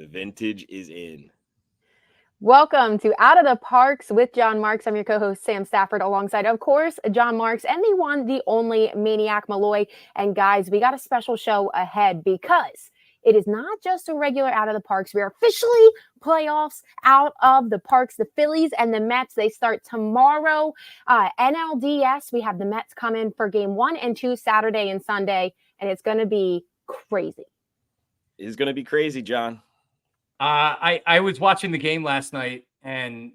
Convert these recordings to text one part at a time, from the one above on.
The vintage is in. Welcome to Out of the Parx with John Marks. I'm your co-host, Sam Stafford, alongside, of course, John Marks and the one, the only Maniac Malloy. And guys, we got a special show ahead because it is not just a regular Out of the Parx. We are officially playoffs out of the Parx. The Phillies and the Mets, they start tomorrow. NLDS, we have the Mets come in for game 1 and 2 Saturday and Sunday, and it's going to be crazy. It's going to be crazy, John. I was watching the game last night, and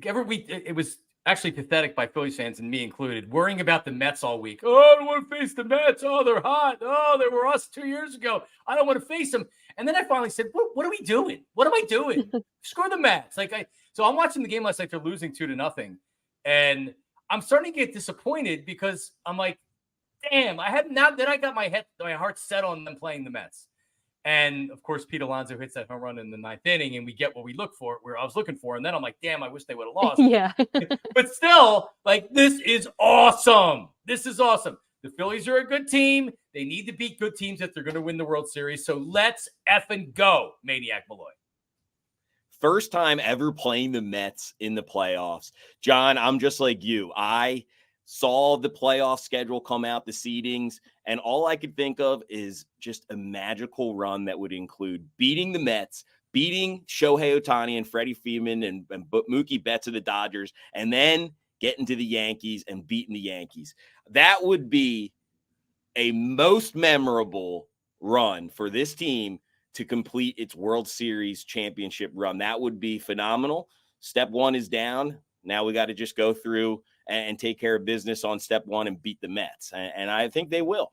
every week it was actually pathetic by Phillies fans and me included, worrying about the Mets all week. Oh, I don't want to face the Mets. Oh, they're hot. Oh, they were us 2 years ago. I don't want to face them. And then I finally said, what are we doing? What am I doing? Screw the Mets. So I'm watching the game last night. They're losing 2-0, and I'm starting to get disappointed because I'm like, damn, I got my heart set on them playing the Mets. And of course, Pete Alonso hits that home run in the 9th inning, and we get what we look for, where I was looking for. And then I'm like, damn, I wish they would have lost. Yeah. But still, this is awesome. This is awesome. The Phillies are a good team. They need to beat good teams if they're going to win the World Series. So let's effing go, Maniac Malloy. First time ever playing the Mets in the playoffs. John, I'm just like you. I saw the playoff schedule come out, the seedings, and all I could think of is just a magical run that would include beating the Mets, beating Shohei Ohtani and Freddie Freeman and Mookie Betts of the Dodgers, and then getting to the Yankees and beating the Yankees. That would be a most memorable run for this team to complete its World Series championship run. That would be phenomenal. Step 1 is down. Now we got to just go through and take care of business on step 1 and beat the Mets. And I think they will.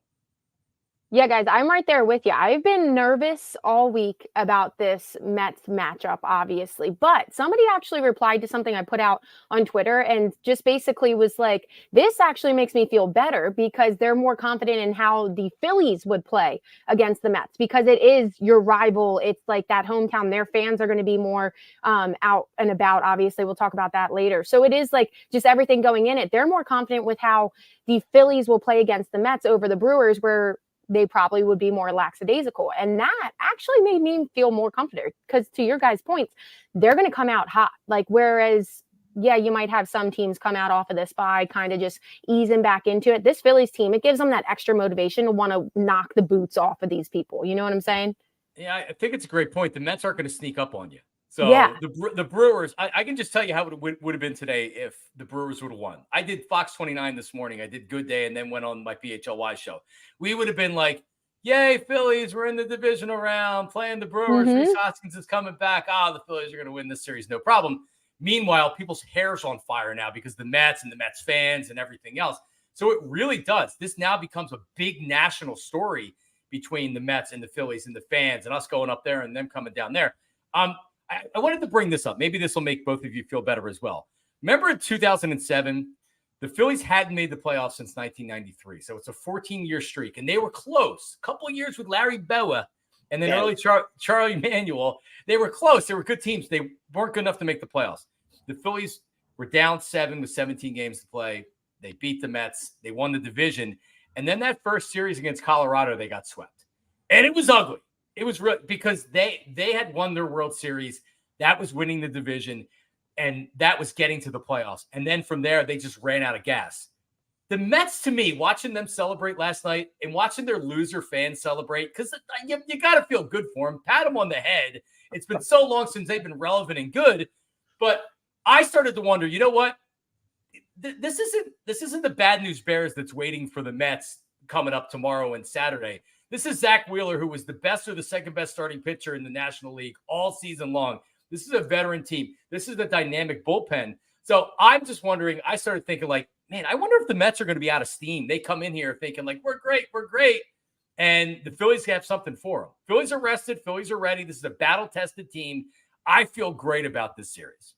Yeah, guys, I'm right there with you. I've been nervous all week about this Mets matchup, obviously, but somebody actually replied to something I put out on Twitter and just basically was like, this actually makes me feel better because they're more confident in how the Phillies would play against the Mets because it is your rival. It's like that hometown. Their fans are going to be more out and about. Obviously, we'll talk about that later. So it is like just everything going in it. They're more confident with how the Phillies will play against the Mets over the Brewers, where they probably would be more lackadaisical. And that actually made me feel more confident because, to your guys' points, they're going to come out hot. Whereas, yeah, you might have some teams come out off of this bye, kind of just easing back into it. This Phillies team, it gives them that extra motivation to want to knock the boots off of these people. You know what I'm saying? Yeah, I think it's a great point. The Mets aren't going to sneak up on you. So yeah. the Brewers, I can just tell you how it would have been today if the Brewers would have won. I did Fox 29 this morning. I did Good Day and then went on my PHLY show. We would have been like, yay, Phillies, we're in the divisional round, playing the Brewers. Rhys Hoskins is coming back. The Phillies are going to win this series, no problem. Meanwhile, people's hair's on fire now because the Mets and the Mets fans and everything else. So it really does. This now becomes a big national story between the Mets and the Phillies and the fans and us going up there and them coming down there. I wanted to bring this up. Maybe this will make both of you feel better as well. Remember in 2007, the Phillies hadn't made the playoffs since 1993. So it's a 14-year streak. And they were close. A couple of years with Larry Bowa and then early Charlie Manuel. They were close. They were good teams. They weren't good enough to make the playoffs. The Phillies were down 7 with 17 games to play. They beat the Mets. They won the division. And then that first series against Colorado, they got swept. And it was ugly. It was real because they had won their World Series. That was winning the division, and that was getting to the playoffs. And then from there, they just ran out of gas. The Mets, to me, watching them celebrate last night and watching their loser fans celebrate, because you got to feel good for them. Pat them on the head. It's been so long since they've been relevant and good. But I started to wonder, you know what? This isn't the bad news bears that's waiting for the Mets coming up tomorrow and Saturday. This is Zach Wheeler, who was the best or the second best starting pitcher in the National League all season long. This is a veteran team. This is a dynamic bullpen. So I'm just wondering, I started thinking man, I wonder if the Mets are going to be out of steam. They come in here thinking we're great. And the Phillies have something for them. Phillies are rested. Phillies are ready. This is a battle-tested team. I feel great about this series.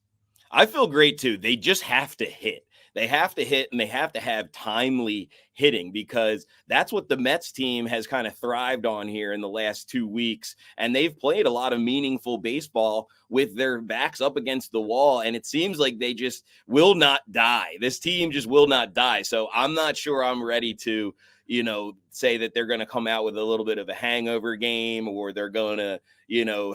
I feel great too. They just have to hit. They have to hit and they have to have timely hitting because that's what the Mets team has kind of thrived on here in the last 2 weeks. And they've played a lot of meaningful baseball with their backs up against the wall. And it seems like they just will not die. This team just will not die. So I'm not sure I'm ready to, say that they're going to come out with a little bit of a hangover game, or they're going to,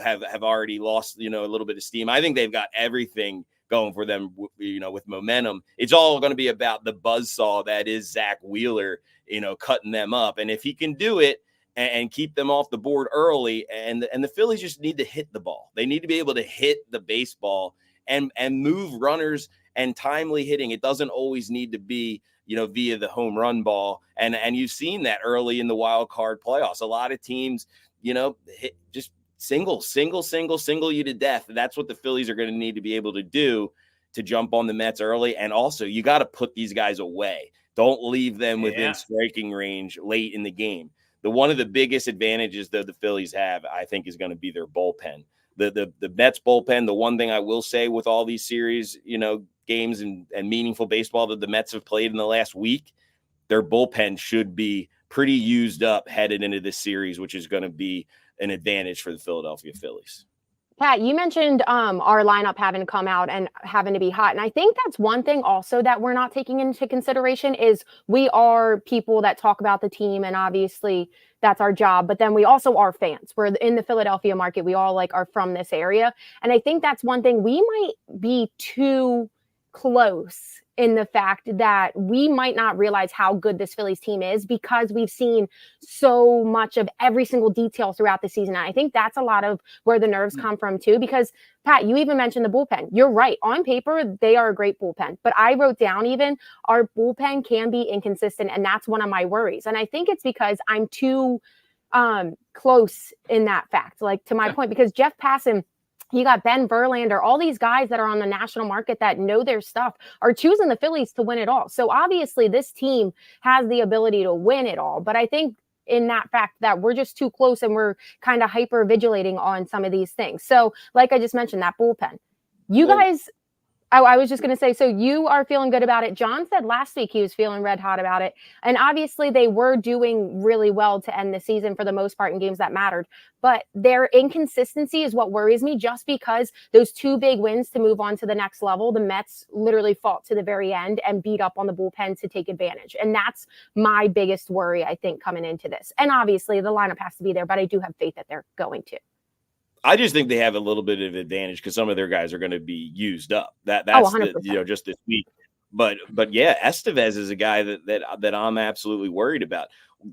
have already lost, a little bit of steam. I think they've got everything going for them, with momentum. It's all going to be about the buzzsaw that is Zach Wheeler, cutting them up. And if he can do it and keep them off the board early, and the Phillies just need to hit the ball. They need to be able to hit the baseball and move runners, and timely hitting. It doesn't always need to be, via the home run ball. And you've seen that early in the wild card playoffs. A lot of teams, hit just single you to death. That's what the Phillies are going to need to be able to do to jump on the Mets early. And also, you got to put these guys away. Don't leave them within striking range late in the game. One of the biggest advantages that the Phillies have, I think, is going to be their bullpen. The Mets bullpen, the one thing I will say with all these series, games and meaningful baseball that the Mets have played in the last week, their bullpen should be pretty used up headed into this series, which is going to be an advantage for the Philadelphia Phillies. Pat, you mentioned our lineup having to come out and having to be hot. And I think that's one thing also that we're not taking into consideration is we are people that talk about the team, and obviously that's our job. But then we also are fans. We're in the Philadelphia market. We all are from this area. And I think that's one thing. We might be too close in the fact that we might not realize how good this Phillies team is because we've seen so much of every single detail throughout the season. And I think that's a lot of where the nerves come from too, because Pat, you even mentioned the bullpen. You're right. On paper, they are a great bullpen, but I wrote down even our bullpen can be inconsistent. And that's one of my worries. And I think it's because I'm too close in that fact, to my point, because Jeff Passan, you got Ben Verlander, all these guys that are on the national market that know their stuff are choosing the Phillies to win it all. So obviously this team has the ability to win it all. But I think in that fact that we're just too close and we're kind of hyper vigilating on some of these things. So like I just mentioned, that bullpen, you guys, I was just going to say, so you are feeling good about it. John said last week he was feeling red hot about it. And obviously they were doing really well to end the season for the most part in games that mattered. But their inconsistency is what worries me, just because those two big wins to move on to the next level, the Mets literally fought to the very end and beat up on the bullpen to take advantage. And that's my biggest worry, I think, coming into this. And obviously the lineup has to be there, but I do have faith that they're going to. I just think they have a little bit of advantage because some of their guys are going to be used up. That's just this week. But yeah, Estevez is a guy that I'm absolutely worried about.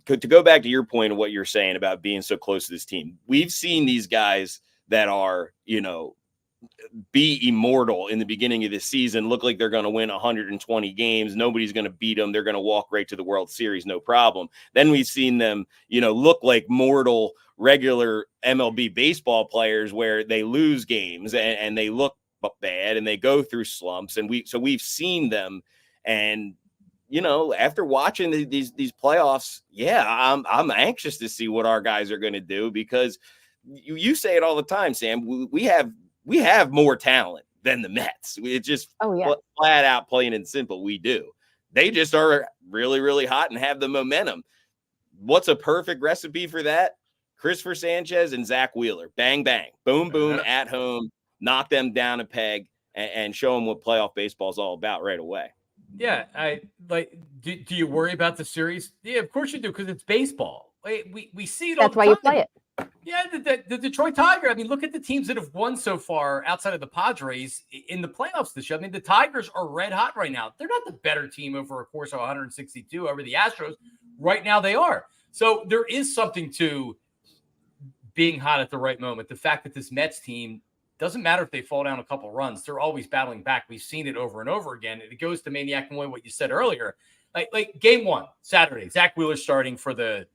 To go back to your point of what you're saying about being so close to this team, we've seen these guys that are, be immortal in the beginning of the season, look like they're going to win 120 games. Nobody's going to beat them. They're going to walk right to the World Series, no problem. Then we've seen them, look like mortal, regular MLB baseball players where they lose games and they look bad and they go through slumps. And we've seen them. And, after watching these playoffs, I'm anxious to see what our guys are going to do, because you say it all the time, Sam. We have more talent than the Mets. It's just flat out, plain and simple. We do. They just are really, really hot and have the momentum. What's a perfect recipe for that? Christopher Sanchez and Zach Wheeler. Bang, bang. Boom, boom, at home. Knock them down a peg and show them what playoff baseball is all about right away. Yeah. Do you worry about the series? Yeah, of course you do, because it's baseball. We see it all the time. That's why you play it. Yeah, the Detroit Tiger. I mean, look at the teams that have won so far outside of the Padres in the playoffs this year. I mean, the Tigers are red hot right now. They're not the better team over a course of 162 over the Astros. Right now they are. So there is something to being hot at the right moment. The fact that this Mets team, doesn't matter if they fall down a couple runs, they're always battling back. We've seen it over and over again. And it goes to Maniac and what you said earlier. Like game one, Saturday, Zach Wheeler starting for the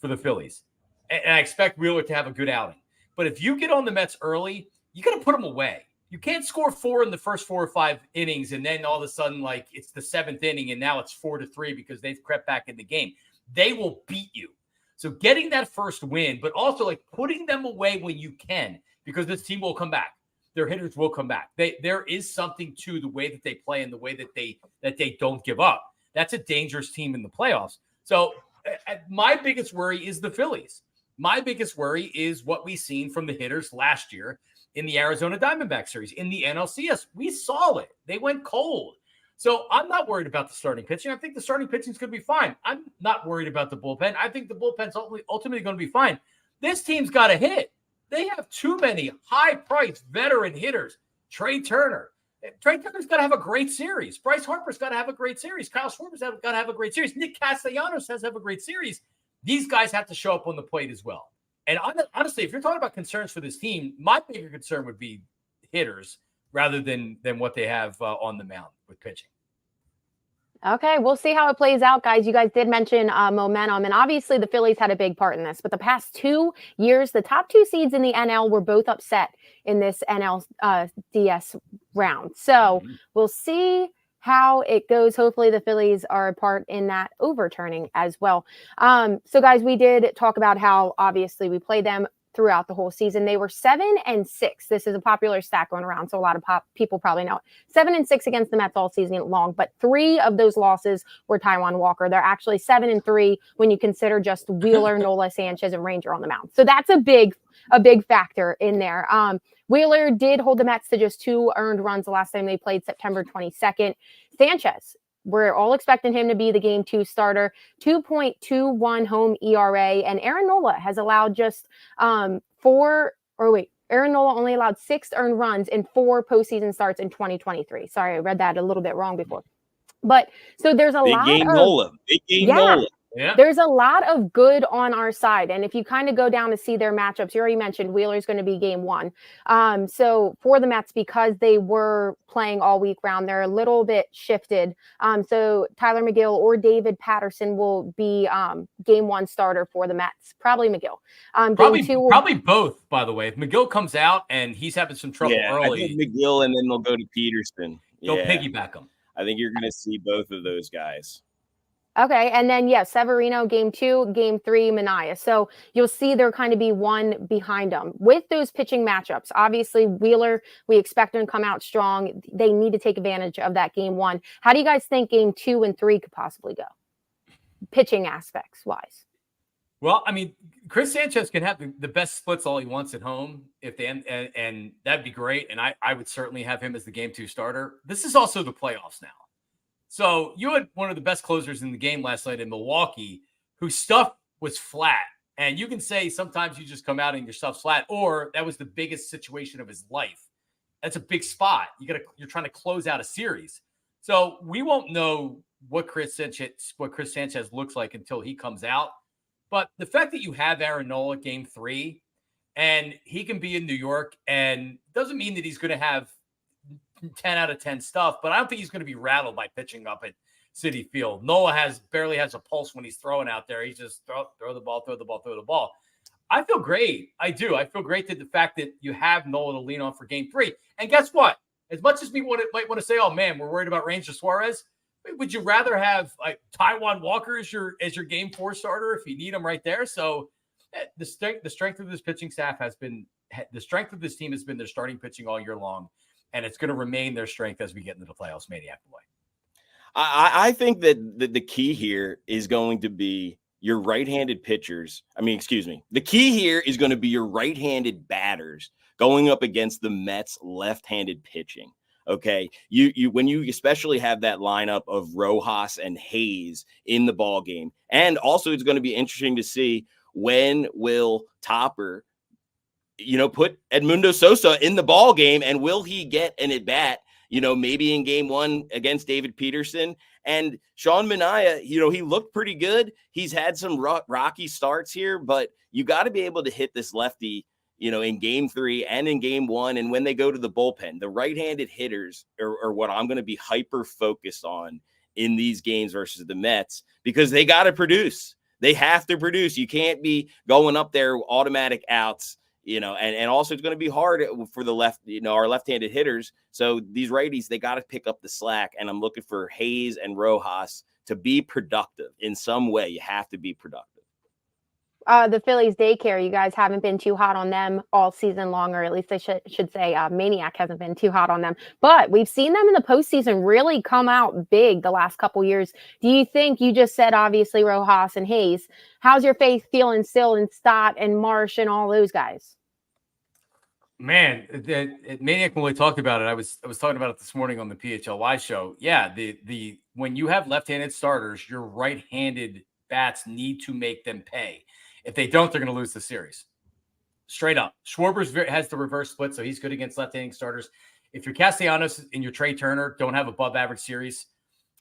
Phillies. And I expect Wheeler to have a good outing. But if you get on the Mets early, you got to put them away. You can't score 4 in the first 4 or 5 innings, and then all of a sudden, it's the 7th inning, and now it's 4-3 because they've crept back in the game. They will beat you. So getting that first win, but also putting them away when you can, because this team will come back. Their hitters will come back. There is something to the way that they play and the way that they don't give up. That's a dangerous team in the playoffs. So my biggest worry is the Phillies. My biggest worry is what we've seen from the hitters last year in the Arizona Diamondback series. In the NLCS, we saw it. They went cold. So I'm not worried about the starting pitching. I think the starting pitching is going to be fine. I'm not worried about the bullpen. I think the bullpen's ultimately going to be fine. This team's got to hit. They have too many high-priced veteran hitters. Trey Turner's got to have a great series. Bryce Harper's got to have a great series. Kyle Schwarber's got to have a great series. Nick Castellanos has to have a great series. These guys have to show up on the plate as well. And honestly, if you're talking about concerns for this team, my bigger concern would be hitters rather than what they have on the mound with pitching. Okay, we'll see how it plays out, guys. You guys did mention momentum, and obviously the Phillies had a big part in this. But the past 2 years, the top 2 seeds in the NL were both upset in this NLDS round. So we'll see how it goes. Hopefully the Phillies are a part in that overturning as well. So guys, we did talk about how obviously we played them throughout the whole season. They were 7-6. This is a popular stat going around, so a lot of people probably know it. 7-6 against the Mets all season long, but 3 of those losses were Taijuan Walker. They're actually 7-3 when you consider just Wheeler, Nola, Sanchez, and Ranger on the mound. So that's a big factor in there. Wheeler did hold the Mets to just 2 earned runs the last time they played, September 22nd. Sanchez, we're all expecting him to be the game 2 starter, 2.21 home ERA. And Aaron Nola has allowed just Aaron Nola only allowed 6 earned runs in 4 postseason starts in 2023. Sorry, I read that a little bit wrong before. But so there's a lot of Nola. Big game Nola. Yeah. There's a lot of good on our side. And if you kind of go down to see their matchups, you already mentioned Wheeler's going to be game 1. So for the Mets, because they were playing all week round, they're a little bit shifted. So Tyler McGill or David Patterson will be game 1 starter for the Mets. Probably McGill. Probably both, by the way. If McGill comes out and he's having some trouble early. I think McGill, and then they'll go to Peterson. They'll piggyback him. I think you're going to see both of those guys. Okay, and then, Severino, game 2, game 3, Mania. So you'll see there kind of be one behind them. With those pitching matchups, obviously Wheeler, we expect him to come out strong. They need to take advantage of that game 1. How do you guys think game 2 and 3 could possibly go? Pitching aspects wise. Well, I mean, Chris Sanchez can have the best splits all he wants at home and that'd be great. And I would certainly have him as the game 2 starter. This is also the playoffs now. So you had one of the best closers in the game last night in Milwaukee, whose stuff was flat. And you can say sometimes you just come out and your stuff's flat, or that was the biggest situation of his life. That's a big spot. You're trying to close out a series. So we won't know what Chris Sanchez looks like until he comes out. But the fact that you have Aaron Nola game 3 and he can be in New York, and doesn't mean that he's going to have 10 out of 10 stuff, but I don't think he's going to be rattled by pitching up at Citi Field. Nola barely has a pulse when he's throwing out there. He's just throw the ball. I feel great. I do. I feel great that the fact that you have Nola to lean on for game 3. And guess what? As much as we might want to say, oh man, we're worried about Ranger Suarez, would you rather have like Taijuan Walker as your game 4 starter if you need him right there? So the strength of this pitching staff the strength of this team has been their starting pitching all year long. And it's going to remain their strength as we get into the playoffs, Maniac boy. I think that the key here is going to be your right-handed pitchers. The key here is going to be your right-handed batters going up against the Mets left-handed pitching. Okay. You when you especially have that lineup of Rojas and Hayes in the ball game. And also it's going to be interesting to see when will Topper put Edmundo Sosa in the ball game, and will he get an at bat, maybe in game 1 against David Peterson? And Sean Manaea, he looked pretty good. He's had some rocky starts here, but you got to be able to hit this lefty, in game 3 and in game 1. And when they go to the bullpen, the right-handed hitters are what I'm going to be hyper focused on in these games versus the Mets, because they got to produce. They have to produce. You can't be going up there automatic outs. And also it's going to be hard for the our left-handed hitters. So these righties, they got to pick up the slack. And I'm looking for Hayes and Rojas to be productive in some way. You have to be productive. The Phillies daycare, you guys haven't been too hot on them all season long, or at least I should say Maniac hasn't been too hot on them. But we've seen them in the postseason really come out big the last couple years. Do you think, you just said obviously Rojas and Hayes, how's your faith feeling still in Stott and Marsh and all those guys? Man, Maniac, when we talked about it, I was talking about it this morning on the PHLY show. Yeah, the when you have left-handed starters, your right-handed bats need to make them pay. If they don't, they're going to lose the series. Straight up. Schwarber's has the reverse split, so he's good against left-handed starters. If your Castellanos and your Trey Turner don't have above-average series,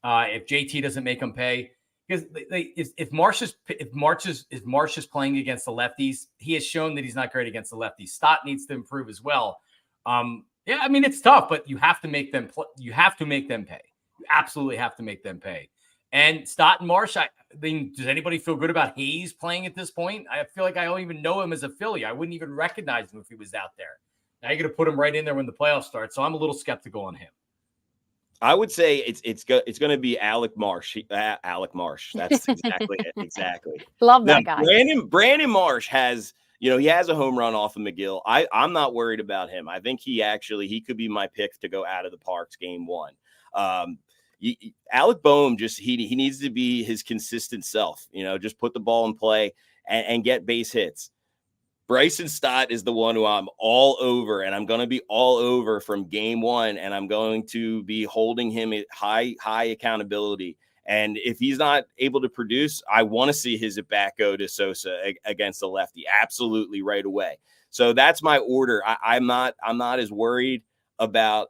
if JT doesn't make them pay, because if Marsh is playing against the lefties, he has shown that he's not great against the lefties. Stott needs to improve as well. Yeah, I mean it's tough, but you have to make them. You have to make them pay. You absolutely have to make them pay. And Stott and Marsh, I mean, does anybody feel good about Hayes playing at this point? I feel like I don't even know him as a Philly. I wouldn't even recognize him if he was out there. Now you're going to put him right in there when the playoffs start. So I'm a little skeptical on him. I would say it's going to be Alec Marsh. Alec Marsh. That's exactly it. Exactly. Love that guy. Brandon Marsh has, he has a home run off of McGill. I'm not worried about him. I think he could be my pick to go out of the Parx game one. Alec Boehm he needs to be his consistent self. Just put the ball in play and get base hits. Bryson Stott is the one who I'm all over, and I'm going to be all over from game one, and I'm going to be holding him at high accountability. And if he's not able to produce, I want to see his at bat go to Sosa against the lefty. Absolutely right away. So that's my order. I'm not as worried about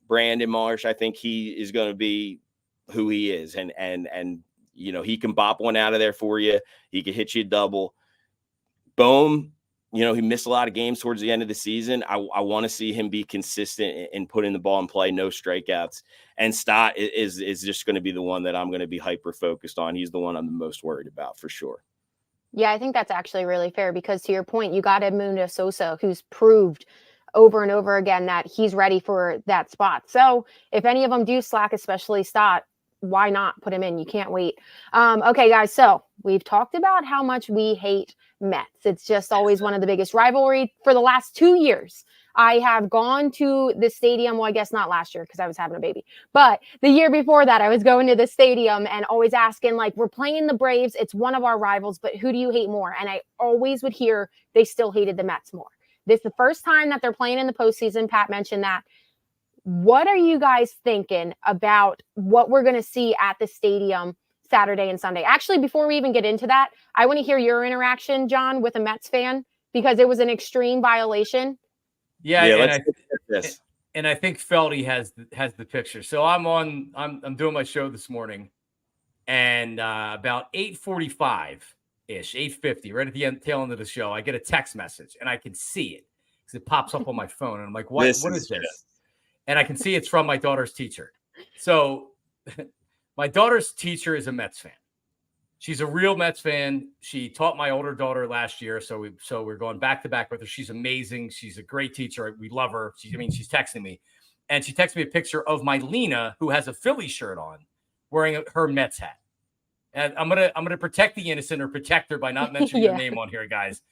Brandon Marsh. I think he is going to be who he is, and he can bop one out of there for you. He can hit you a double. Boom. He missed a lot of games towards the end of the season. I want to see him be consistent in putting the ball in play, no strikeouts. And Stott is just going to be the one that I'm going to be hyper focused on. He's the one I'm the most worried about for sure. Yeah, I think that's actually really fair because to your point, you got Edmundo Sosa, who's proved over and over again that he's ready for that spot. So if any of them do slack, especially Stott, why not put him in? You can't wait. Okay, guys. So we've talked about how much we hate Mets. It's just always one of the biggest rivalry for the last 2 years. I have gone to the stadium. Well, I guess not last year because I was having a baby, but the year before that, I was going to the stadium and always asking, like, we're playing the Braves. It's one of our rivals, but who do you hate more? And I always would hear they still hated the Mets more. This is the first time that they're playing in the postseason. Pat mentioned that. What are you guys thinking about what we're going to see at the stadium Saturday and Sunday? Actually, before we even get into that, I want to hear your interaction, John, with a Mets fan, because it was an extreme violation. Yeah, and I think Feldy has the picture. So I'm doing my show this morning, and about 8:45-ish, 8:50, right at the tail end of the show, I get a text message, and I can see it because it pops up on my phone, and I'm like, what is this? And I can see it's from my daughter's teacher. So my daughter's teacher is a Mets fan. She's a real Mets fan. She taught my older daughter last year. So we're going back to back with her. She's amazing. She's a great teacher. We love her. She's texting me. And she texted me a picture of my Lena, who has a Philly shirt on, wearing her Mets hat. And I'm gonna protect the innocent or protect her by not mentioning her name on here, guys.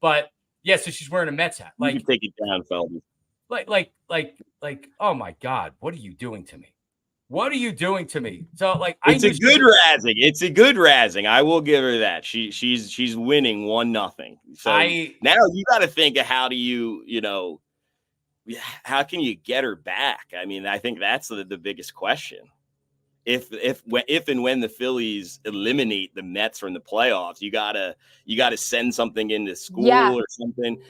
But yeah, so she's wearing a Mets hat. Like, you take it down, Feldy. Like, oh my God, what are you doing to me? What are you doing to me? So it's a good razzing. I will give her that. She's winning 1-0. So now you got to think of how can you get her back? I mean, I think that's the biggest question. If and when the Phillies eliminate the Mets from the playoffs, you gotta send something into school or something.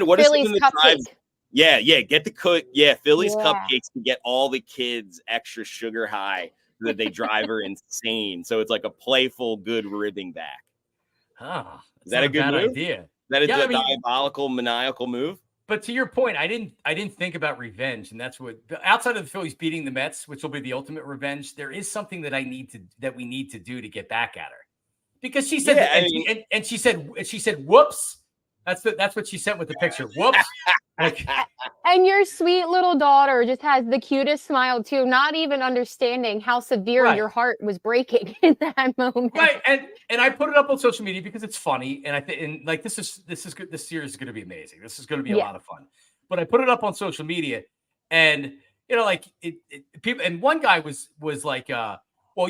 What is something that drives? Yeah, get the cook. Yeah, Phillies cupcakes to get all the kids extra sugar high so that they drive her insane. So it's like a playful, good ribbing back. Is that a good move? Idea? That is a diabolical, maniacal move. But to your point, I didn't think about revenge, and that's what outside of the Phillies beating the Mets, which will be the ultimate revenge. There is something that we need to do to get back at her, because she said and she said whoops. That's what she sent with the picture. Whoops. And your sweet little daughter just has the cutest smile too, not even understanding how severe your heart was breaking in that moment. Right. And I put it up on social media because it's funny. And I think this is good. This series is going to be amazing. This is going to be a lot of fun. But I put it up on social media, and people, and one guy was like, well,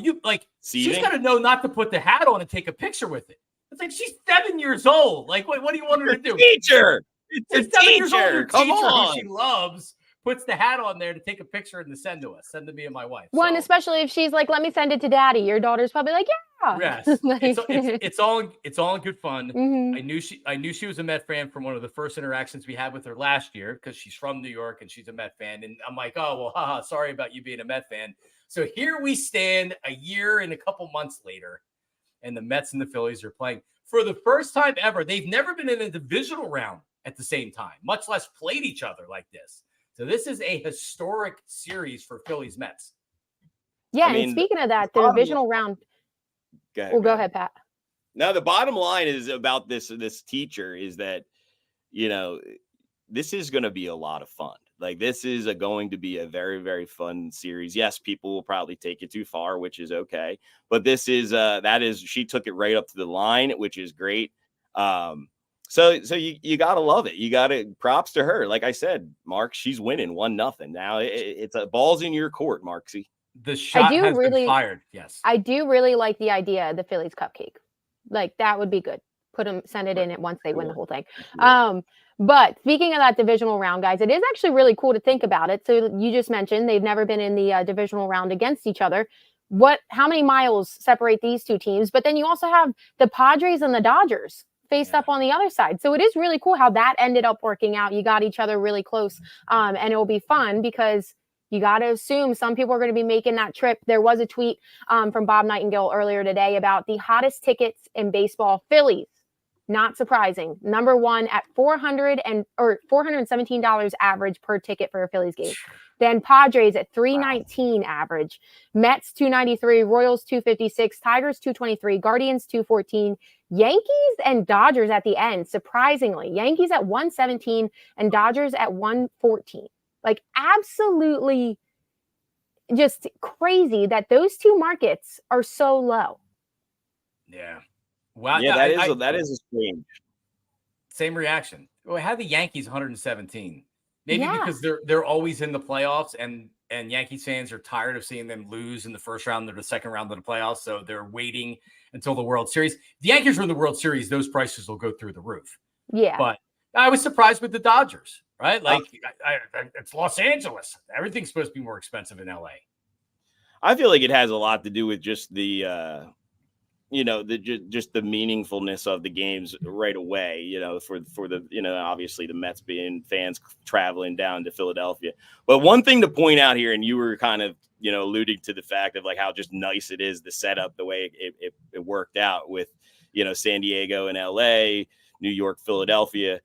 she's got to know not to put the hat on and take a picture with it. It's like, she's 7 years old. Like, what do you want her to do? Teacher. It's She's a 7 years old. Her teacher. Come teacher, on. who she loves, puts the hat on there to take a picture and to send to us. Send to me and my wife. One, So, especially if she's like, let me send it to daddy. Your daughter's probably like, yeah. yes, Like, it's all in good fun. mhm. I knew she was a Met fan from one of the first interactions we had with her last year because she's from New York and she's a Met fan. And I'm like, oh well, haha, sorry about you being a Met fan. So here we stand a year and a couple months later, and the Mets and the Phillies are playing for the first time ever. They've never been in a divisional round at the same time, much less played each other like this. So this is a historic series for Phillies Mets. Yeah, I mean, and speaking of that, the bottom divisional round. Go ahead, Pat. Now, the bottom line is about this teacher is that, this is going to be a lot of fun. Like, this is going to be a very, very fun series. Yes, people will probably take it too far, which is okay. But this is she took it right up to the line, which is great. So you got to love it. You got to props to her. Like I said, Mark, she's winning 1-0. Now it's a ball's in your court, Marksy. The shot has been fired. Yes. I do really like the idea of the Phillies cupcake. Like, that would be good. Send it in at once they win the whole thing. But speaking of that divisional round, guys, it is actually really cool to think about it. So you just mentioned they've never been in the divisional round against each other. How many miles separate these two teams? But then you also have the Padres and the Dodgers faced up on the other side. So it is really cool how that ended up working out. You got each other really close, and it will be fun because you got to assume some people are going to be making that trip. There was a tweet from Bob Nightingale earlier today about the hottest tickets in baseball. Phillies, not surprising, number one at $417 average per ticket for a Phillies game. Then Padres at $319 average, Mets $293, Royals $256, Tigers $223, Guardians $214, Yankees and Dodgers at the end. Surprisingly, Yankees at $117 and Dodgers at $114. Like, absolutely just crazy that those two markets are so low. Yeah. Wow. Yeah, that is a strange. Same reaction. Well, how the Yankees 117? Maybe because they're always in the playoffs, and Yankees fans are tired of seeing them lose in the first round or the second round of the playoffs, so they're waiting until the World Series. The Yankees win the World Series, those prices will go through the roof. Yeah. But I was surprised with the Dodgers, right? Like, it's Los Angeles. Everything's supposed to be more expensive in LA. I feel like it has a lot to do with just the just the meaningfulness of the games right away, for the, obviously the Mets being fans traveling down to Philadelphia. But one thing to point out here, and you were kind of, alluding to the fact of like how just nice it is, the setup, the way it worked out with, San Diego and LA, New York, Philadelphia.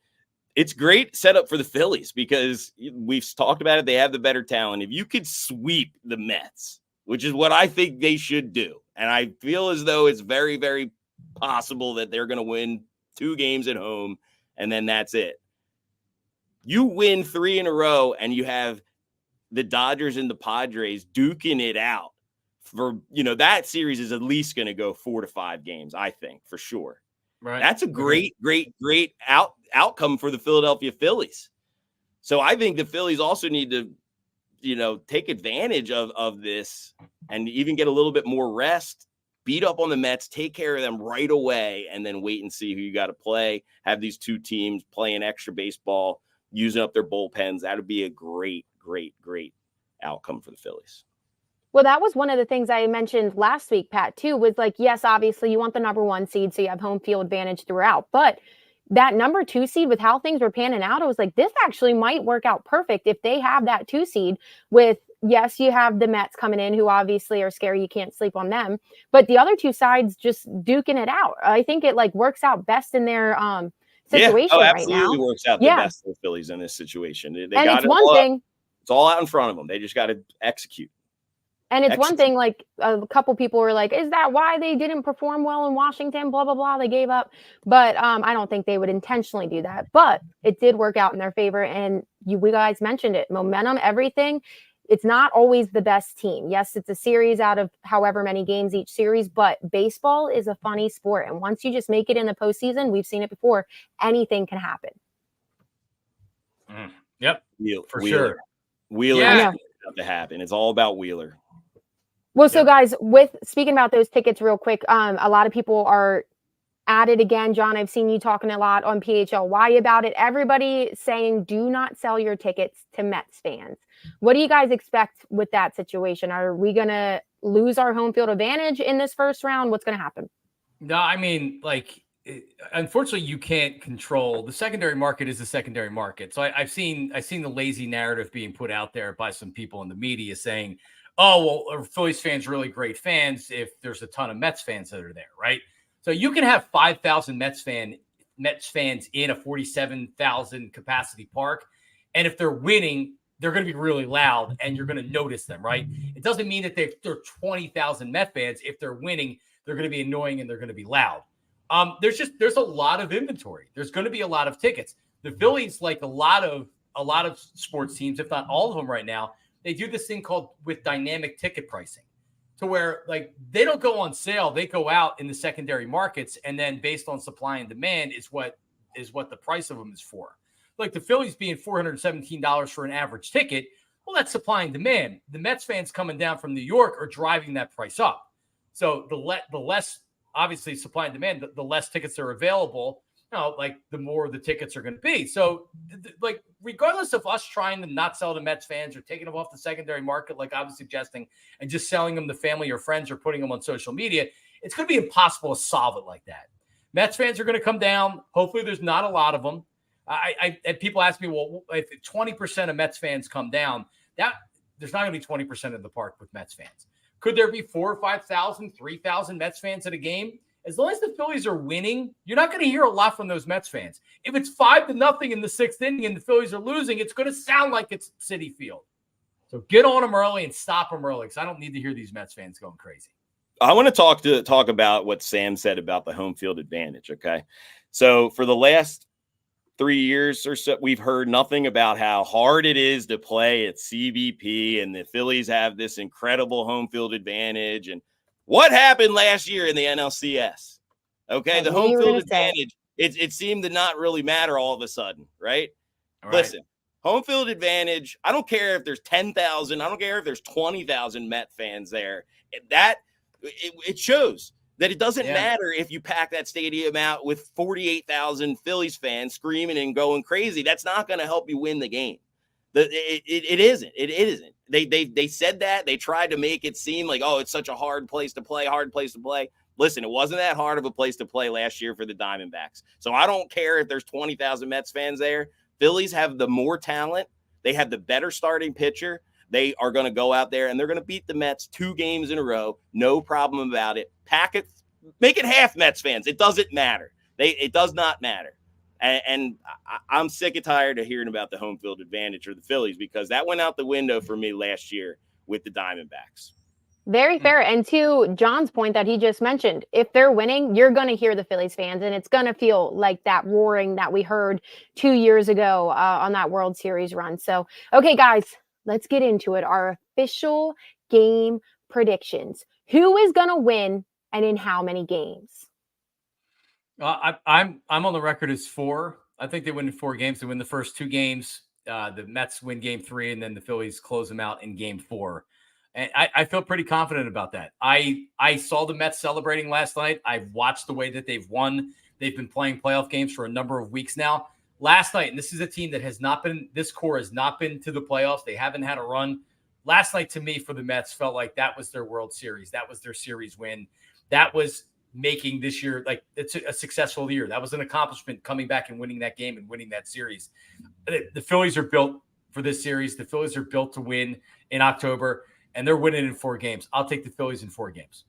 It's great setup for the Phillies because we've talked about it. They have the better talent. If you could sweep the Mets, which is what I think they should do, and I feel as though it's very, very possible that they're going to win 2 games at home, and then that's it. You win 3 in a row, and you have the Dodgers and the Padres duking it out for, that series is at least going to go 4 to 5 games, I think, for sure. Right. That's a great outcome for the Philadelphia Phillies. So I think the Phillies also need to, take advantage of this and even get a little bit more rest, beat up on the Mets, take care of them right away, and then wait and see who you got to play. Have these two teams playing extra baseball, using up their bullpens. That would be a great, great, great outcome for the Phillies. Well, that was one of the things I mentioned last week, Pat, too, was like, yes, obviously you want the number 1 seed, so you have home field advantage throughout. But that number 2 seed, with how things were panning out, I was like, this actually might work out perfect if they have that 2 seed with, yes, you have the Mets coming in, who obviously are scary. You can't sleep on them. But the other 2 sides just duking it out. I think it works out best in their situation right now. Absolutely works out the best for the Phillies in this situation. And it's one thing. It's all out in front of them. They just got to execute. And it's one thing, like a couple people were like, is that why they didn't perform well in Washington? Blah, blah, blah. They gave up. But I don't think they would intentionally do that. But it did work out in their favor. And we guys mentioned it. Momentum, everything. It's not always the best team. Yes, it's a series out of however many games each series. But baseball is a funny sport. And once you just make it in the postseason, we've seen it before, anything can happen. Yep. For sure. Wheeler is about to happen. It's all about Wheeler. Well, so guys, speaking about those tickets real quick, a lot of people are at it again. John, I've seen you talking a lot on PHLY about it. Everybody saying do not sell your tickets to Mets fans. What do you guys expect with that situation? Are we going to lose our home field advantage in this first round? What's going to happen? No, I mean, unfortunately, you can't control the secondary market. Is the secondary market. So I've seen the lazy narrative being put out there by some people in the media saying, "Oh, well, are Phillies fans really great fans if there's a ton of Mets fans that are there, right?" So you can have 5,000 Mets fans in a 47,000 capacity park, and if they're winning, they're going to be really loud, and you're going to notice them, right? It doesn't mean that they're 20,000 Met fans. If they're winning, they're going to be annoying and they're going to be loud. There's a lot of inventory. There's going to be a lot of tickets. The Phillies, like a lot of sports teams, if not all of them right now, they do this thing called with dynamic ticket pricing, to where like they don't go on sale. They go out in the secondary markets, and then based on supply and demand is what the price of them is for. Like the Phillies being $417 for an average ticket. Well, that's supply and demand. The Mets fans coming down from New York are driving that price up. So the less obviously supply and demand, the less tickets are available, like the more the tickets are going to be. So like regardless of us trying to not sell to Mets fans or taking them off the secondary market, like I was suggesting, and just selling them to family or friends or putting them on social media, it's going to be impossible to solve it like that. Mets fans are going to come down. Hopefully there's not a lot of them. And people ask me, well, if 20% of Mets fans come down, that there's not going to be 20% of the park with Mets fans. Could there be 4,000 or 5,000, 3,000 Mets fans at a game? As long as the Phillies are winning, you're not going to hear a lot from those Mets fans. If it's 5-0 in the sixth inning and the Phillies are losing, it's going to sound like it's Citi Field. So get on them early and stop them early, because I don't need to hear these Mets fans going crazy. I want to talk about what Sam said about the home field advantage. Okay, so for the last 3 years or so, we've heard nothing about how hard it is to play at CBP, and the Phillies have this incredible home field advantage. And what happened last year in the NLCS? Okay, the home field advantage, it seemed to not really matter all of a sudden, right? Listen, home field advantage, I don't care if there's 10,000, I don't care if there's 20,000 Met fans there. It shows that it doesn't matter if you pack that stadium out with 48,000 Phillies fans screaming and going crazy. That's not going to help you win the game. It isn't. It isn't. They said that. They tried to make it seem like, oh, it's such a hard place to play. Listen, it wasn't that hard of a place to play last year for the Diamondbacks. So I don't care if there's 20,000 Mets fans there. Phillies have the more talent. They have the better starting pitcher. They are going to go out there and they're going to beat the Mets 2 games in a row. No problem about it. Pack it, make it half Mets fans. It doesn't matter. It does not matter. And I'm sick and tired of hearing about the home field advantage for the Phillies, because that went out the window for me last year with the Diamondbacks. Very fair. And to John's point that he just mentioned, if they're winning, you're going to hear the Phillies fans, and it's going to feel like that roaring that we heard 2 years ago on that World Series run. So, okay, guys, let's get into it. Our official game predictions. Who is going to win and in how many games? I'm on the record as 4. I think they win in 4 games. They win the first 2 games. The Mets win game 3, and then the Phillies close them out in game 4. And I feel pretty confident about that. I saw the Mets celebrating last night. I've watched the way that they've won. They've been playing playoff games for a number of weeks now. Last night, and this is a team that this core has not been to the playoffs. They haven't had a run. Last night, to me, for the Mets, felt like that was their World Series. That was their series win. That was making this year, like, it's a successful year. That was an accomplishment, coming back and winning that game and winning that series. The Phillies are built for this series. The Phillies are built to win in October, and they're winning in 4 games. I'll take the Phillies in 4 games.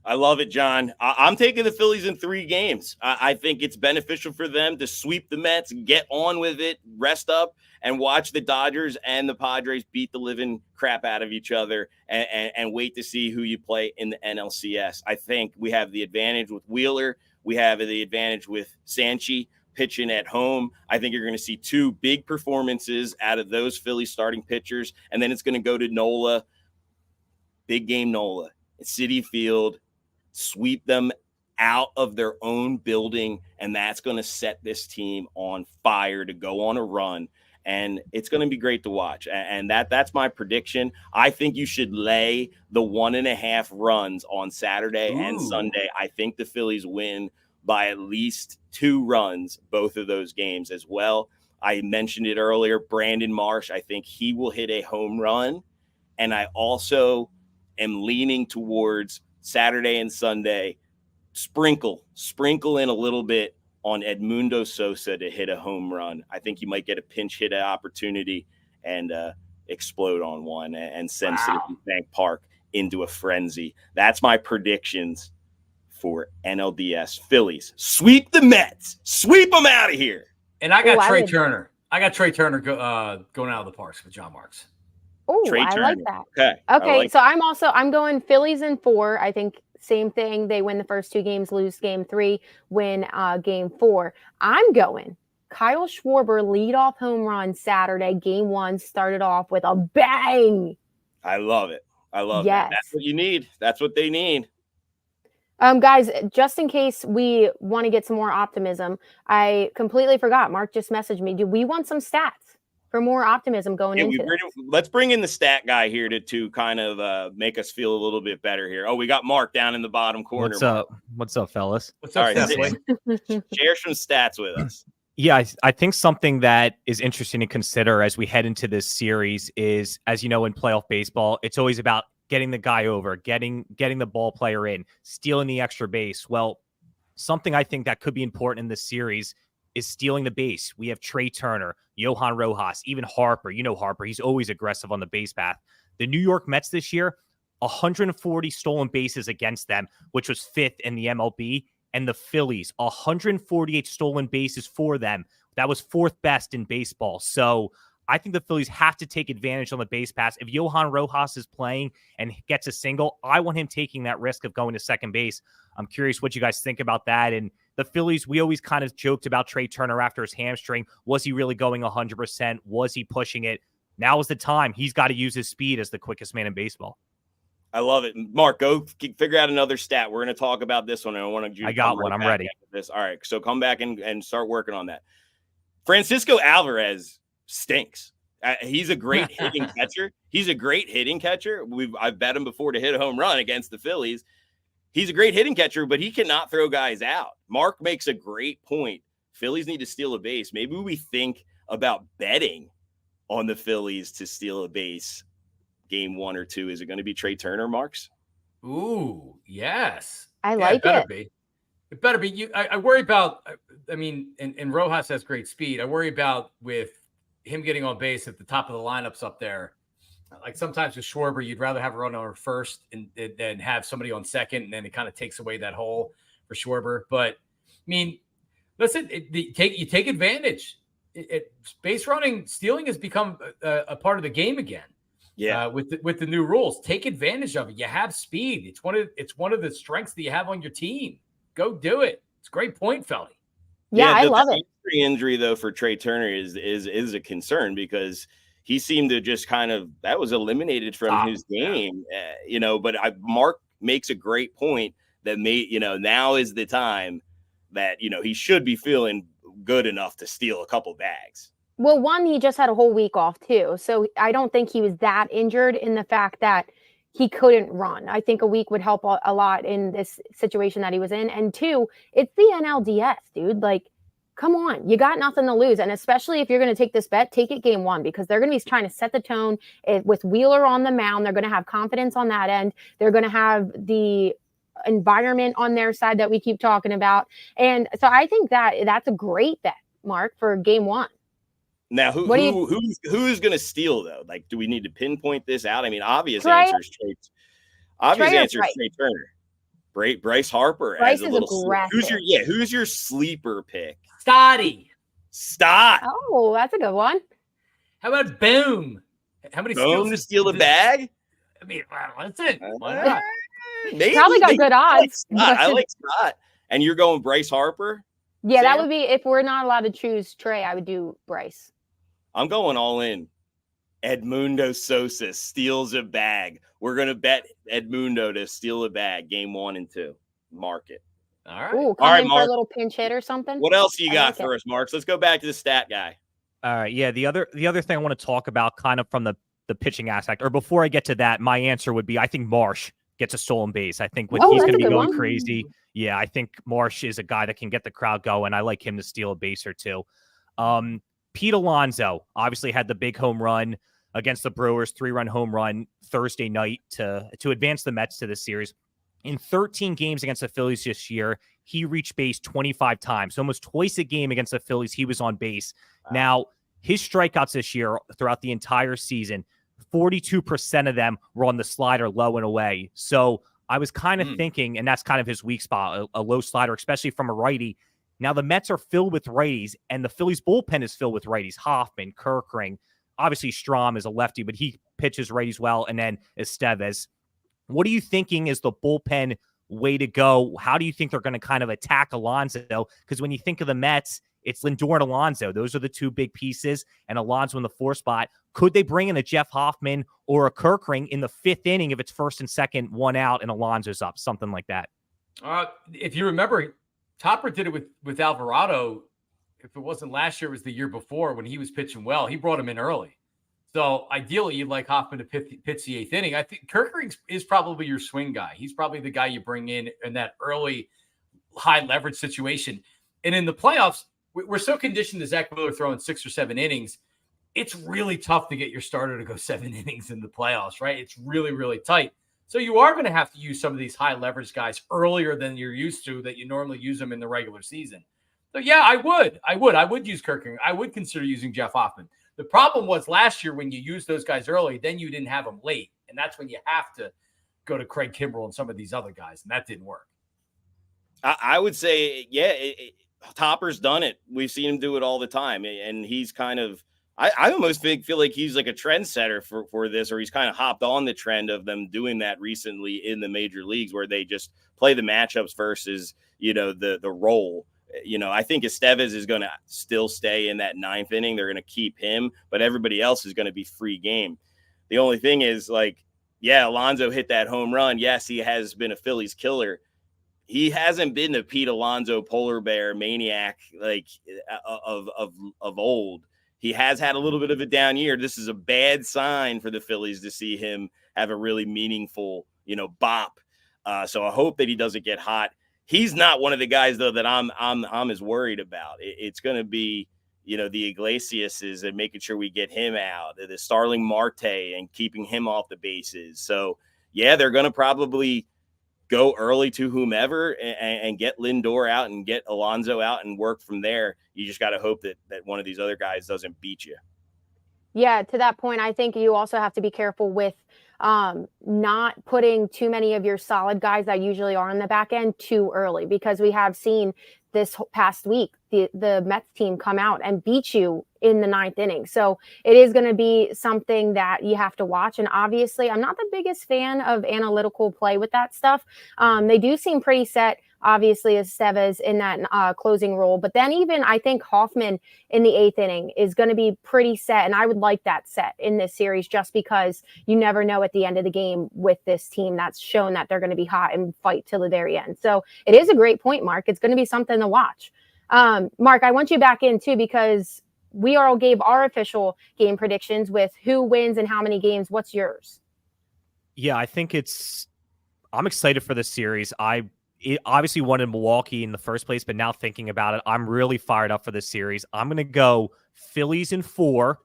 I love it, John. I'm taking the Phillies in 3 games. I think it's beneficial for them to sweep the Mets, get on with it, rest up, and watch the Dodgers and the Padres beat the living crap out of each other, and wait to see who you play in the NLCS. I think we have the advantage with Wheeler. We have the advantage with Sanchi pitching at home. I think you're going to see 2 big performances out of those Phillies starting pitchers, and then it's going to go to Nola. Big game Nola. Citi Field. Sweep them out of their own building, and that's going to set this team on fire to go on a run. and it's going to be great to watch. And that's my prediction. I think you should lay the 1.5 runs on Saturday and Sunday. I think the Phillies win by at least 2 runs, both of those games as well. I mentioned it earlier, Brandon Marsh, I think he will hit a home run. And I also am leaning towards Saturday and Sunday, sprinkle in a little bit on Edmundo Sosa to hit a home run. I think you might get a pinch hit opportunity and explode on one and send Citizens Bank Park into a frenzy. That's my predictions for NLDS. Phillies, sweep the Mets. Sweep them out of here. And I got Trey Turner. I got Trey Turner going out of the Parx with John Marks. Oh, I like that. Okay. Like so I'm going Phillies in 4. I think same thing. They win the first 2 games, lose game 3, win game 4. I'm going Kyle Schwarber leadoff home run Saturday. Game 1 started off with a bang. I love it. I love that. That's what you need. That's what they need. Guys, just in case we want to get some more optimism, I completely forgot. Mark just messaged me. Do we want some stats for more optimism going into this? Let's bring in the stat guy here to kind of make us feel a little bit better here. Oh, we got Mark down in the bottom corner. What's up? What's up, fellas? What's up, share some stats with us. Yeah, I think something that is interesting to consider as we head into this series is, as you know, in playoff baseball, it's always about getting the guy over, getting the ball player in, stealing the extra base. Well, something I think that could be important in this series is stealing the base. We have Trey Turner, Johan Rojas, even Harper. You know Harper. He's always aggressive on the base path. The New York Mets this year, 140 stolen bases against them, which was 5th in the MLB. And the Phillies, 148 stolen bases for them. That was 4th best in baseball. So I think the Phillies have to take advantage on the base pass. If Johan Rojas is playing and gets a single, I want him taking that risk of going to second base. I'm curious what you guys think about that. And the Phillies, we always kind of joked about Trey Turner after his hamstring. Was he really going 100%? Was he pushing it? Now is the time. He's got to use his speed as the quickest man in baseball. I love it. Mark, go figure out another stat. We're going to talk about this one. I got one. I'm ready. This. All right. So come back and start working on that. Francisco Alvarez stinks. He's a great hitting catcher. I've bet him before to hit a home run against the Phillies. He's a great hitting catcher, but he cannot throw guys out. Mark makes a great point. Phillies need to steal a base. Maybe we think about betting on the Phillies to steal a base. Game 1 or 2. Is it going to be Trey Turner, Marks? Ooh, yes. I like it. It better be. I worry about, I mean, and Rojas has great speed. I worry about with him getting on base at the top of the lineups up there. Like sometimes with Schwarber, you'd rather have a runner on first and have somebody on second, and then it kind of takes away that hole for Schwarber. But, I mean, listen, you take advantage. Base running, stealing has become a part of the game again. Yeah, with the new rules, take advantage of it. You have speed. It's one of the strengths that you have on your team. Go do it. It's a great point, Felly. Yeah, I love it. The injury though for Trey Turner is a concern because he seemed to just that was eliminated from his game. But Mark makes a great point that now is the time that he should be feeling good enough to steal a couple bags. Well, one, he just had a whole week off too. So I don't think he was that injured in the fact that he couldn't run. I think a week would help a lot in this situation that he was in. And 2, it's the NLDS, dude. Like, come on, you got nothing to lose. And especially if you're going to take this bet, take it game 1 because they're going to be trying to set the tone with Wheeler on the mound. They're going to have confidence on that end. They're going to have the environment on their side that we keep talking about. And so I think that's a great bet, Mark, for game 1. Now, who's going to steal though? Like, do we need to pinpoint this out? I mean, obvious answer is Trey Turner. Bryce Harper. Bryce is aggressive. Who's your sleeper pick? Stott. Oh, that's a good one. How about Boom? How many Boom to steal a bag? I mean, that's it. Why not? Maybe, probably got good odds. I like Stott. And you're going Bryce Harper? Yeah, Sam? That would be if we're not allowed to choose Trey. I would do Bryce. I'm going all in. Edmundo Sosa steals a bag. We're going to bet Edmundo to steal a bag game 1 and 2. Mark it. All right. Ooh, all right, Mark. For a little pinch hit or something. What else you got for us, Marks? Let's go back to the stat guy. All right. Yeah. The other thing I want to talk about, kind of from the pitching aspect, or before I get to that, my answer would be I think Marsh gets a stolen base. I think when Oh, he's that's going a to be good going one. crazy. Yeah, I think Marsh is a guy that can get the crowd going. I like him to steal a base or two. Pete Alonso obviously had the big home run against the Brewers, 3-run home run Thursday night to advance the Mets to this series. In 13 games against the Phillies this year, he reached base 25 times. So almost twice a game against the Phillies, he was on base. Wow. Now, his strikeouts this year throughout the entire season, 42% of them were on the slider low and away. So I was kind of thinking, and that's kind of his weak spot, a low slider, especially from a righty. Now, the Mets are filled with righties, and the Phillies bullpen is filled with righties. Hoffman, Kerkering, obviously Strahm is a lefty, but he pitches righties well, and then Estevez. What are you thinking is the bullpen way to go? How do you think they're going to kind of attack Alonso? Because when you think of the Mets, it's Lindor and Alonso. Those are the two big pieces, and Alonso in the 4th spot. Could they bring in a Jeff Hoffman or a Kerkering in the 5th inning if it's 1st and 2nd, 1 out, and Alonso's up? Something like that. If you remember, Topper did it with Alvarado. If it wasn't last year, it was the year before when he was pitching well. He brought him in early. So ideally, you'd like Hoffman to pitch the 8th inning. I think Kerkering is probably your swing guy. He's probably the guy you bring in that early high leverage situation. And in the playoffs, we're so conditioned to Zach Wheeler throwing 6 or 7 innings. It's really tough to get your starter to go 7 innings in the playoffs, right? It's really, really tight. So you are going to have to use some of these high leverage guys earlier than you're used to that you normally use them in the regular season. So yeah, I would use Kerkering. I would consider using Jeff Hoffman. The problem was last year when you used those guys early, then you didn't have them late. And that's when you have to go to Craig Kimbrell and some of these other guys. And that didn't work. I would say, yeah, Topper's done it. We've seen him do it all the time. And he's kind of, I almost feel like he's like a trendsetter for this, or he's kind of hopped on the trend of them doing that recently in the major leagues where they just play the matchups versus, the role. I think Estevez is going to still stay in that 9th inning. They're going to keep him, but everybody else is going to be free game. The only thing is, Alonso hit that home run. Yes, he has been a Phillies killer. He hasn't been the Pete Alonso polar bear maniac of old. He has had a little bit of a down year. This is a bad sign for the Phillies to see him have a really meaningful, bop. So I hope that he doesn't get hot. He's not one of the guys though that I'm as worried about. It's going to be, the Iglesiases and making sure we get him out, the Starling Marte and keeping him off the bases. So yeah, they're going to probably go early to whomever and get Lindor out and get Alonso out and work from there. You just got to hope that one of these other guys doesn't beat you. Yeah, to that point, I think you also have to be careful with not putting too many of your solid guys that usually are on the back end too early, because we have seen this past week the Mets team come out and beat you in the 9th inning. So it is going to be something that you have to watch. And obviously, I'm not the biggest fan of analytical play with that stuff. They do seem pretty set, obviously, as Estevez in that closing role. But then even I think Hoffman in the 8th inning is going to be pretty set. And I would like that set in this series just because you never know at the end of the game with this team that's shown that they're going to be hot and fight till the very end. So it is a great point, Mark. It's going to be something to watch. Mark, I want you back in too, because we all gave our official game predictions with who wins and how many games. What's yours? Yeah, I think I'm excited for this series. It obviously wanted Milwaukee in the first place, but now thinking about it, I'm really fired up for this series. I'm going to go Phillies in 4,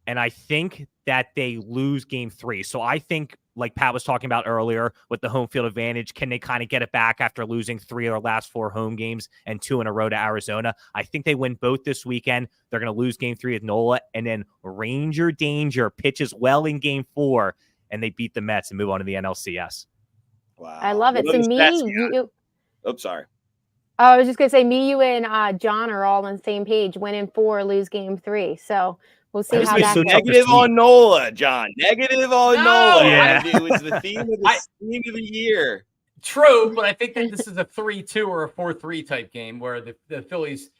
and I think that they lose game 3. So I think, like Pat was talking about earlier with the home field advantage, can they kind of get it back after losing 3 of their last 4 home games and 2 in a row to Arizona? I think they win both this weekend. They're going to lose game 3 with Nola, and then Ranger Danger pitches well in game 4, and they beat the Mets and move on to the NLCS. Wow. I love it. So sorry. I was just going to say, me, you, and John are all on the same page. Win in 4, lose game 3. So we'll see how that goes. Negative on Nola, John. Negative on Nola. Yeah. It was the theme of the year. True, but I think that this is a 3-2 or a 4-3 type game where the Phillies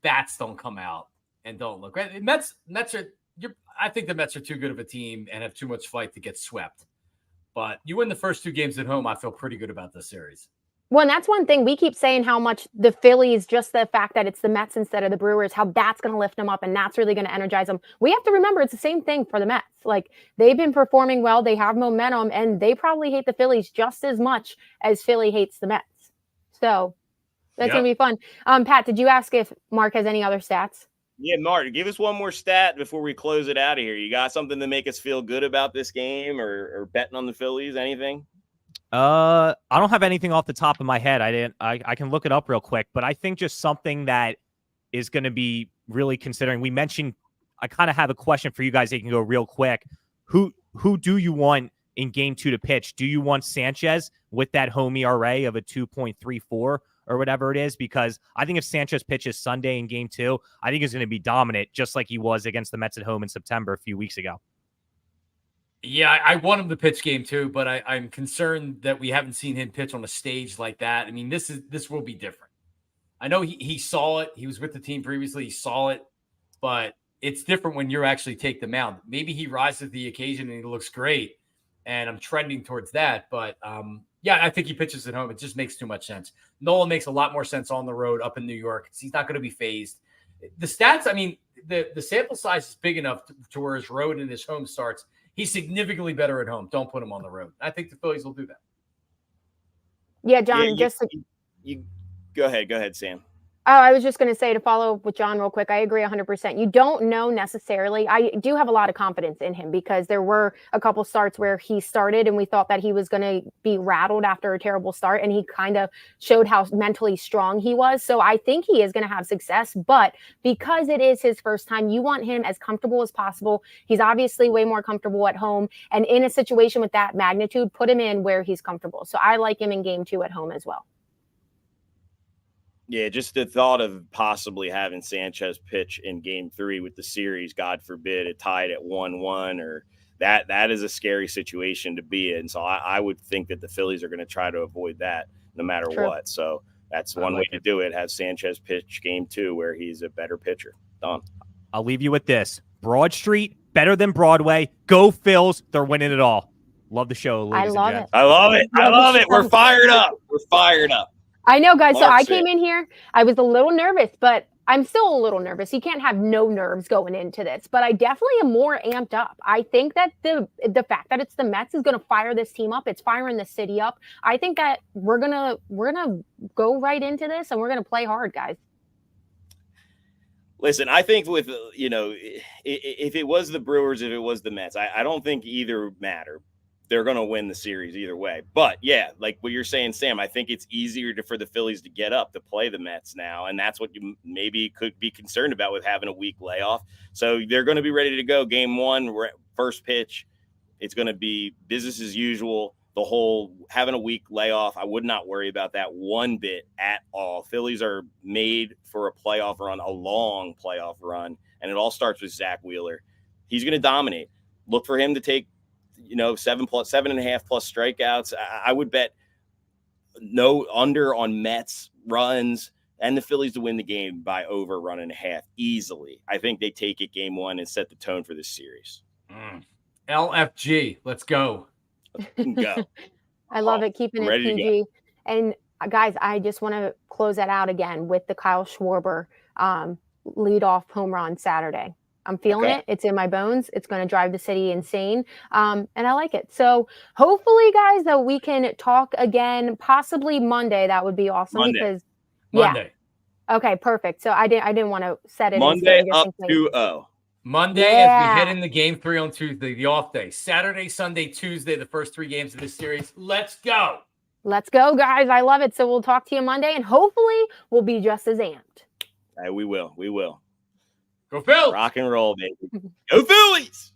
bats don't come out and don't look right. I think the Mets are too good of a team and have too much fight to get swept. But you win the first 2 games at home, I feel pretty good about this series. Well, and that's one thing we keep saying how much the Phillies, just the fact that it's the Mets instead of the Brewers, how that's going to lift them up and that's really going to energize them. We have to remember it's the same thing for the Mets. Like they've been performing well, they have momentum, and they probably hate the Phillies just as much as Philly hates the Mets. So that's going to be fun. Pat, did you ask if Mark has any other stats? Yeah, Mark, give us one more stat before we close it out of here. You got something to make us feel good about this game or betting on the Phillies? Anything? I don't have anything off the top of my head. I can look it up real quick, but I think just something that is going to be really considering. We mentioned, I kind of have a question for you guys. They can go real quick. Who do you want in game 2 to pitch? Do you want Sanchez with that home ERA of a 2.34 or whatever it is? Because I think if Sanchez pitches Sunday in game 2, I think he's going to be dominant, just like he was against the Mets at home in September a few weeks ago. Yeah, I want him to pitch game 2, but I'm concerned that we haven't seen him pitch on a stage like that. I mean, this will be different. I know he saw it. He was with the team previously. He saw it, but it's different when you actually take the mound. Maybe he rises to the occasion and he looks great, and I'm trending towards that. But yeah, I think he pitches at home. It just makes too much sense. Nolan makes a lot more sense on the road up in New York. He's not going to be phased. The stats, I mean, the sample size is big enough to where his road and his home starts. He's significantly better at home. Don't put him on the road. I think the Phillies will do that. Yeah, John, you go ahead, Sam. Oh, I was just going to say, to follow up with John real quick, I agree 100%. You don't know necessarily. I do have a lot of confidence in him because there were a couple starts where he started and we thought that he was going to be rattled after a terrible start, and he kind of showed how mentally strong he was. So I think he is going to have success, but because it is his first time, you want him as comfortable as possible. He's obviously way more comfortable at home, and in a situation with that magnitude, put him in where he's comfortable. So I like him in game 2 at home as well. Yeah, just the thought of possibly having Sanchez pitch in game 3 with the series, God forbid, it tied at 1-1, or that is a scary situation to be in. So I would think that the Phillies are going to try to avoid that no matter what. So that's one way to do it. Have Sanchez pitch game 2 where he's a better pitcher. Done. I'll leave you with this. Broad Street, better than Broadway. Go Phils. They're winning it all. Love the show, ladies and gents. I love it. We're fired up. I know, guys. Mark so I came in here, I was a little nervous, but I'm still a little nervous. You can't have no nerves going into this, but I definitely am more amped up. I think that the fact that it's the Mets is going to fire this team up. It's firing the city up. I think that we're gonna go right into this and we're gonna play hard, guys. Listen, I think with if it was the Brewers, if it was the Mets, I don't think either matter. They're going to win the series either way. But, yeah, like what you're saying, Sam, I think it's easier for the Phillies to get up to play the Mets now, and that's what you maybe could be concerned about with having a week layoff. So they're going to be ready to go. Game 1, first pitch, it's going to be business as usual. The whole having a week layoff, I would not worry about that one bit at all. Phillies are made for a playoff run, a long playoff run, and it all starts with Zach Wheeler. He's going to dominate. Look for him to take 7.5+ strikeouts. I would bet no under on Mets runs and the Phillies to win the game by over 1.5 easily. I think they take it game 1 and set the tone for this series. LFG, let's go. Go. I love it. Keeping it PG. And guys, I just want to close that out again with the Kyle Schwarber leadoff home run Saturday. I'm feeling it. It's in my bones. It's going to drive the city insane. And I like it. So hopefully, guys, that we can talk again, possibly Monday. That would be awesome. Monday. Okay, perfect. So I didn't want to set it Monday up 2-0. Monday as we head into game 3 on Tuesday, the off day. Saturday, Sunday, Tuesday, the first 3 games of this series. Let's go. Let's go, guys. I love it. So we'll talk to you Monday, and hopefully we'll be just as amped. We will. Go Phil. Rock and roll, baby. Go Phillies.